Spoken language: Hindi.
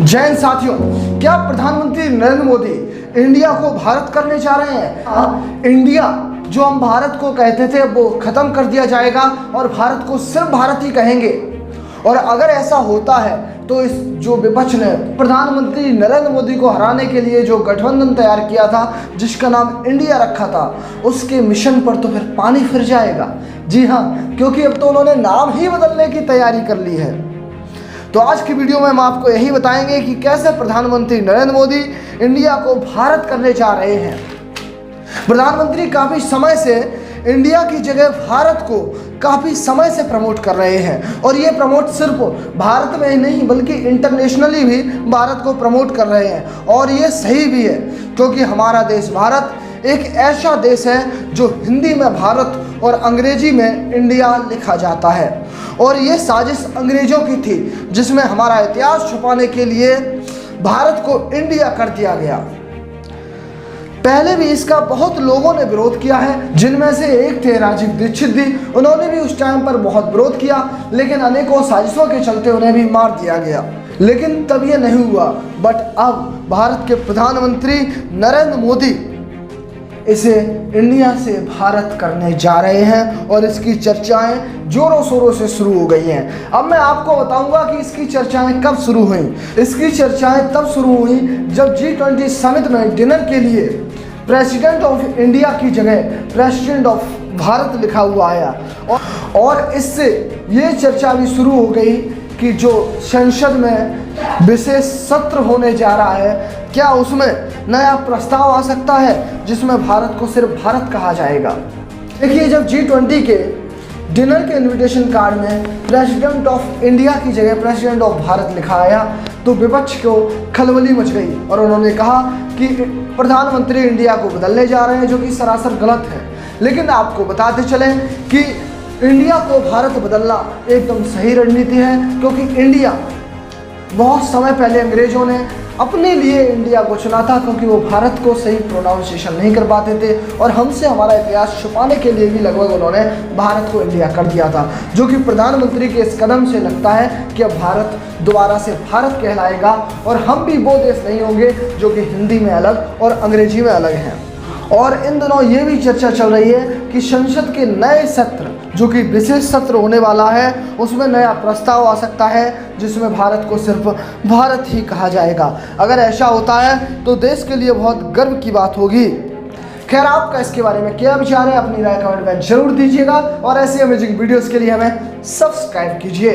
जय हिंद साथियों, क्या प्रधानमंत्री नरेंद्र मोदी इंडिया को भारत करने जा रहे हैं? इंडिया जो हम भारत को कहते थे वो खत्म कर दिया जाएगा और भारत को सिर्फ भारत ही कहेंगे। और अगर ऐसा होता है तो इस जो विपक्ष ने प्रधानमंत्री नरेंद्र मोदी को हराने के लिए जो गठबंधन तैयार किया था, जिसका नाम इंडिया रखा था, उसके मिशन पर तो फिर पानी फिर जाएगा। जी हाँ, क्योंकि अब तो उन्होंने नाम ही बदलने की तैयारी कर ली है। तो आज की वीडियो में हम आपको यही बताएंगे कि कैसे प्रधानमंत्री नरेंद्र मोदी इंडिया को भारत करने जा रहे हैं। प्रधानमंत्री काफ़ी समय से इंडिया की जगह भारत को काफ़ी समय से प्रमोट कर रहे हैं और ये प्रमोट सिर्फ भारत में ही नहीं बल्कि इंटरनेशनली भी भारत को प्रमोट कर रहे हैं। और ये सही भी है, क्योंकि हमारा देश भारत एक ऐसा देश है जो हिंदी में भारत और अंग्रेजी में इंडिया लिखा जाता है। और ये साजिश अंग्रेजों की थी, जिसमें हमारा इतिहास छुपाने के लिए भारत को इंडिया कर दिया गया। पहले भी इसका बहुत लोगों ने विरोध किया है, जिनमें से एक थे राजीव दीक्षित जी। उन्होंने भी उस टाइम पर बहुत विरोध किया, लेकिन अनेकों साजिशों के चलते उन्हें भी मार दिया गया। लेकिन तब ये नहीं हुआ। बट अब भारत के प्रधानमंत्री नरेंद्र मोदी इसे इंडिया से भारत करने जा रहे हैं और इसकी चर्चाएं जोरों शोरों से शुरू हो गई हैं। अब मैं आपको बताऊंगा कि इसकी चर्चाएं कब शुरू हुई। इसकी चर्चाएं तब शुरू हुई जब G20 समिट में डिनर के लिए प्रेसिडेंट ऑफ इंडिया की जगह प्रेसिडेंट ऑफ भारत लिखा हुआ आया। और इससे ये चर्चा भी शुरू हो गई कि जो संसद में विशेष सत्र होने जा रहा है, क्या उसमें नया प्रस्ताव आ सकता है जिसमें भारत को सिर्फ भारत कहा जाएगा। देखिए, जब G20 के डिनर के इनविटेशन कार्ड में प्रेसिडेंट ऑफ इंडिया की जगह प्रेसिडेंट ऑफ भारत लिखा आया तो विपक्ष को खलबली मच गई और उन्होंने कहा कि प्रधानमंत्री इंडिया को बदलने जा रहे हैं, जो कि सरासर गलत है। लेकिन आपको बताते चलें कि इंडिया को भारत बदलना एकदम सही रणनीति है, क्योंकि इंडिया बहुत समय पहले अंग्रेजों ने अपने लिए इंडिया को चुना था, क्योंकि वो भारत को सही प्रोनाउंसिएशन नहीं कर पाते थे और हमसे हमारा इतिहास छुपाने के लिए भी लगभग उन्होंने भारत को इंडिया कर दिया था। जो कि प्रधानमंत्री के इस कदम से लगता है कि अब भारत दोबारा से भारत कहलाएगा और हम भी वो देश नहीं होंगे जो कि हिंदी में अलग और अंग्रेजी में अलग हैं। और इन दिनों ये भी चर्चा चल रही है कि संसद के नए सत्र, जो कि विशेष सत्र होने वाला है, उसमें नया प्रस्ताव आ सकता है जिसमें भारत को सिर्फ भारत ही कहा जाएगा। अगर ऐसा होता है तो देश के लिए बहुत गर्व की बात होगी। खैर, आपका इसके बारे में क्या विचार है? अपनी राय कमेंट में जरूर दीजिएगा और ऐसी अमेजिंग वीडियोस के लिए हमें सब्सक्राइब कीजिए।